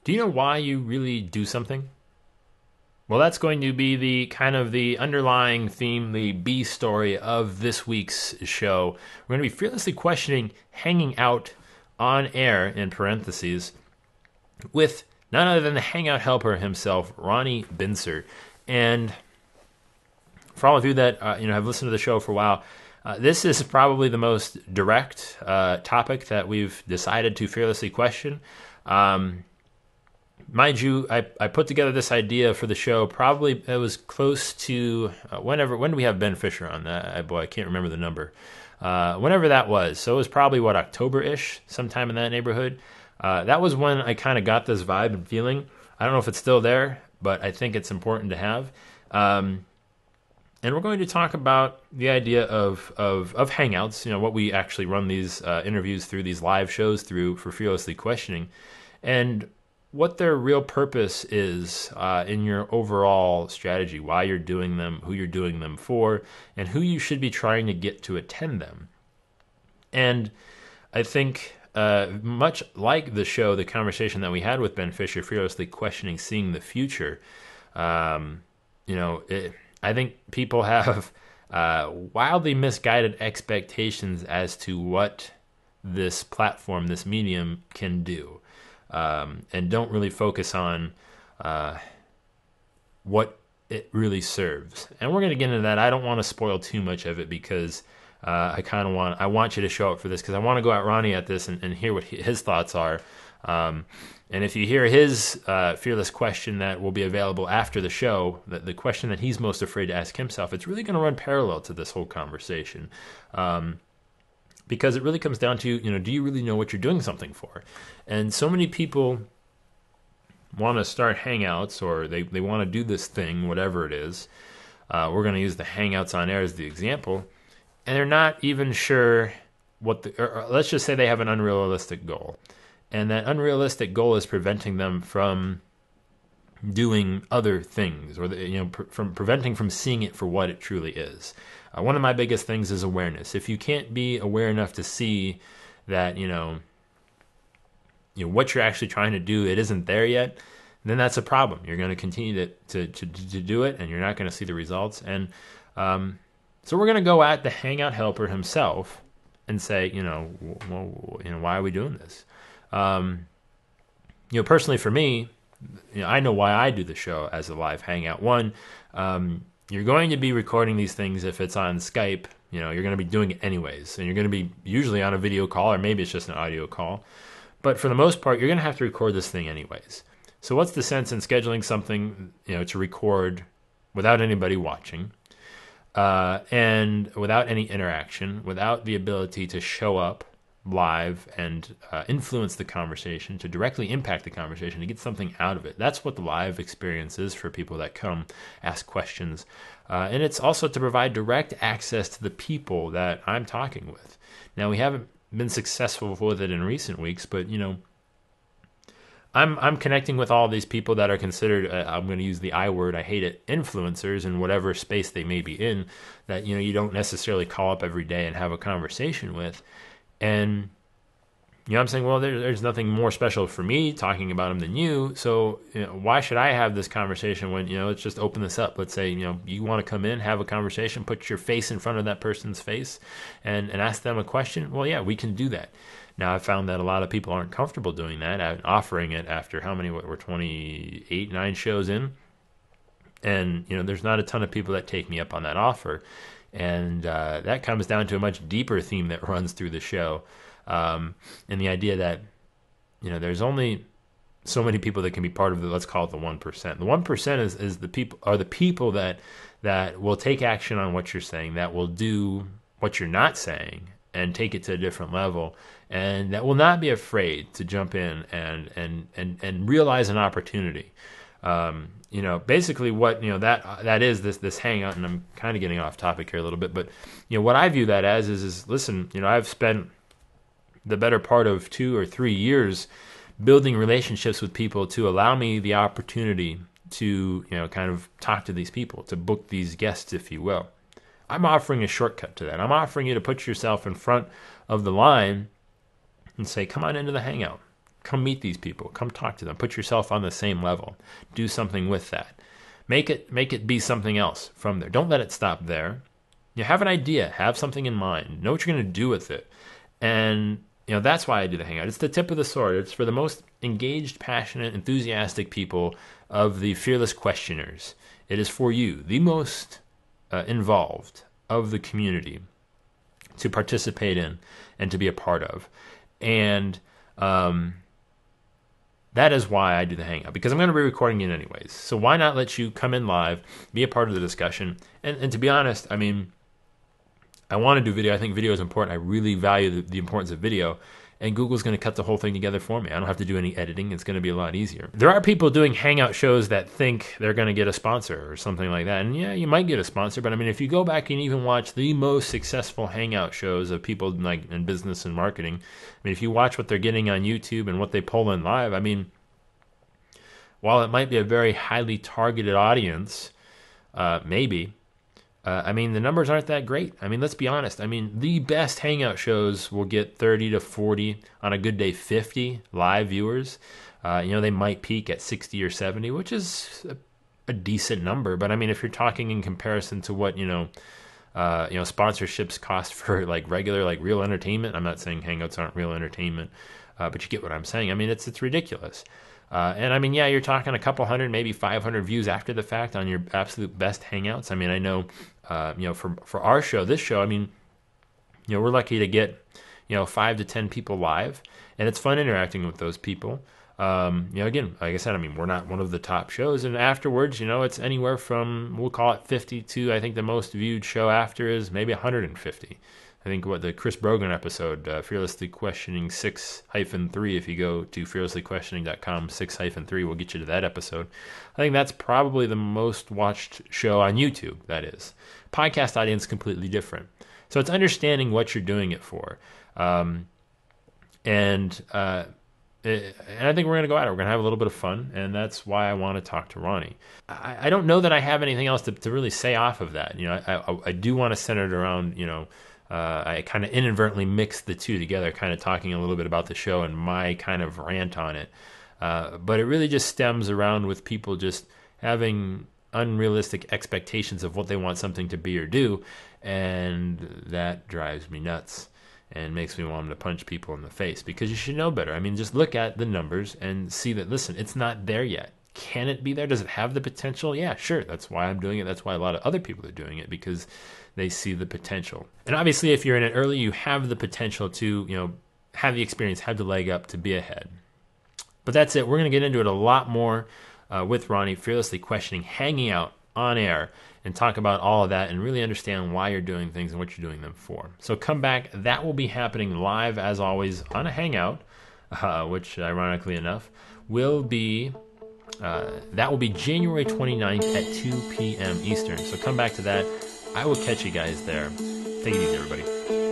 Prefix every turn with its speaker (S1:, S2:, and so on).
S1: Do you know why you really do something? Well, that's going to be the kind of the underlying theme, the B story of this week's show. We're going to be fearlessly questioning hanging out on air, in parentheses, with none other than the hangout helper himself, Ronnie Bincer. And for all of you that have listened to the show for a while, this is probably the most direct topic that we've decided to fearlessly question. Mind you, I put together this idea for the show. Probably it was close to when did we have Ben Fisher on that? Boy, I can't remember the number. Whenever that was, so it was probably October-ish, sometime in that neighborhood. That was when I kind of got this vibe and feeling. I don't know if it's still there, but I think it's important to have. And we're going to talk about the idea of Hangouts, what we actually run these interviews through, these live shows through for Fearlessly Questioning, and what their real purpose is in your overall strategy, why you're doing them, who you're doing them for, and who you should be trying to get to attend them. And I think much like the show, the conversation that we had with Ben Fisher, Fearlessly Questioning, Seeing the Future, I think people have wildly misguided expectations as to what this platform, this medium, can do, and don't really focus on what it really serves. And we're going to get into that. I don't want to spoil too much of it because I want you to show up for this because I want to go at Ronnie at this and hear what his thoughts are. And if you hear his fearless question that will be available after the show, the question that he's most afraid to ask himself, it's really going to run parallel to this whole conversation. Because it really comes down to, do you really know what you're doing something for? And so many people want to start Hangouts, or they want to do this thing, whatever it is. We're going to use the Hangouts on air as the example. And they're not even sure or let's just say they have an unrealistic goal. And that unrealistic goal is preventing them from doing other things, or from preventing from seeing it for what it truly is. One of my biggest things is awareness. If you can't be aware enough to see that what you're actually trying to do, it isn't there yet, then that's a problem. You're going to continue to do it, and you're not going to see the results. And so we're going to go at the Hangout helper himself and say, why are we doing this? Personally for me, I know why I do the show as a live Hangout. One, you're going to be recording these things if it's on Skype. You're going to be doing it anyways, and you're going to be usually on a video call, or maybe it's just an audio call. But for the most part, you're going to have to record this thing anyways. So what's the sense in scheduling something, to record without anybody watching, and without any interaction, without the ability to show up live and influence the conversation, to directly impact the conversation, to get something out of it? That's what the live experience is for people that come ask questions. And it's also to provide direct access to the people that I'm talking with. Now, we haven't been successful with it in recent weeks, but I'm connecting with all these people that are considered, I'm going to use the I word, I hate it, influencers in whatever space they may be in, that you don't necessarily call up every day and have a conversation with. And I'm saying, well, there's nothing more special for me talking about them than you. So why should I have this conversation when let's just open this up. Let's say you want to come in, have a conversation, put your face in front of that person's face, and ask them a question. Well, yeah, we can do that. Now, I've found that a lot of people aren't comfortable doing that, offering it after we're 28, 9 shows in. And, there's not a ton of people that take me up on that offer. And that comes down to a much deeper theme that runs through the show. And the idea that, there's only so many people that can be part of let's call it the 1%. The 1% is the people that will take action on what you're saying, that will do what you're not saying and take it to a different level, and that will not be afraid to jump in and realize an opportunity. Basically what that is this hangout, and I'm kind of getting off topic here a little bit, but what I view that as is listen, I've spent the better part of 2 or 3 years building relationships with people to allow me the opportunity to kind of talk to these people, to book these guests, if you will. I'm offering a shortcut to that. I'm offering you to put yourself in front of the line and say, come on into the Hangout. Come meet these people. Come talk to them. Put yourself on the same level. Do something with that. Make it be something else from there. Don't let it stop there. You have an idea. Have something in mind. Know what you're going to do with it. And that's why I do the Hangout. It's the tip of the sword. It's for the most engaged, passionate, enthusiastic people of the fearless questioners. It is for you, the most involved of the community, to participate in and to be a part of. And that is why I do the Hangout, because I'm going to be recording it anyways. So why not let you come in live, be a part of the discussion? And to be honest, I mean, I want to do video. I think video is important. I really value the importance of video. And Google's going to cut the whole thing together for me. I don't have to do any editing. It's going to be a lot easier. There are people doing Hangout shows that think they're going to get a sponsor or something like that. And yeah, you might get a sponsor. But I mean, if you go back and even watch the most successful Hangout shows of people like in business and marketing, I mean, if you watch what they're getting on YouTube and what they pull in live, I mean, while it might be a very highly targeted audience, maybe, I mean, the numbers aren't that great. I mean, let's be honest. I mean, the best Hangout shows will get 30 to 40, on a good day, 50 live viewers. They might peak at 60 or 70, which is a decent number. But I mean, if you're talking in comparison to what, sponsorships cost for like regular, like real entertainment, I'm not saying Hangouts aren't real entertainment, but you get what I'm saying. I mean, it's ridiculous. And I mean, yeah, you're talking a couple hundred, maybe 500 views after the fact on your absolute best Hangouts. I mean, I know, for our show, this show, I mean, we're lucky to get, 5 to 10 people live, and it's fun interacting with those people. Again, like I said, I mean, we're not one of the top shows, and afterwards, it's anywhere from, we'll call it 50 to, I think the most viewed show after is maybe 150. I think what the Chris Brogan episode, Fearlessly Questioning 6-3, if you go to fearlesslyquestioning.com, 6-3 will get you to that episode. I think that's probably the most watched show on YouTube, that is. Podcast audience, completely different. So it's understanding what you're doing it for. And I think we're going to go at it. We're going to have a little bit of fun, and that's why I want to talk to Ronnie. I don't know that I have anything else to really say off of that. I do want to center it around, I kind of inadvertently mixed the two together, kind of talking a little bit about the show and my kind of rant on it. But it really just stems around with people just having unrealistic expectations of what they want something to be or do, and that drives me nuts and makes me want to punch people in the face, because you should know better. I mean, just look at the numbers and see that, listen, it's not there yet. Can it be there? Does it have the potential? Yeah, sure. That's why I'm doing it. That's why a lot of other people are doing it, because they see the potential. And obviously, if you're in it early, you have the potential to, have the experience, have the leg up to be ahead. But that's it. We're going to get into it a lot more with Ronnie, Fearlessly Questioning, hanging out on air, and talk about all of that and really understand why you're doing things and what you're doing them for. So come back. That will be happening live, as always, on a Hangout, which, ironically enough, will be... that will be January 29th at 2 p.m. Eastern. So come back to that. I will catch you guys there. Take it easy, everybody.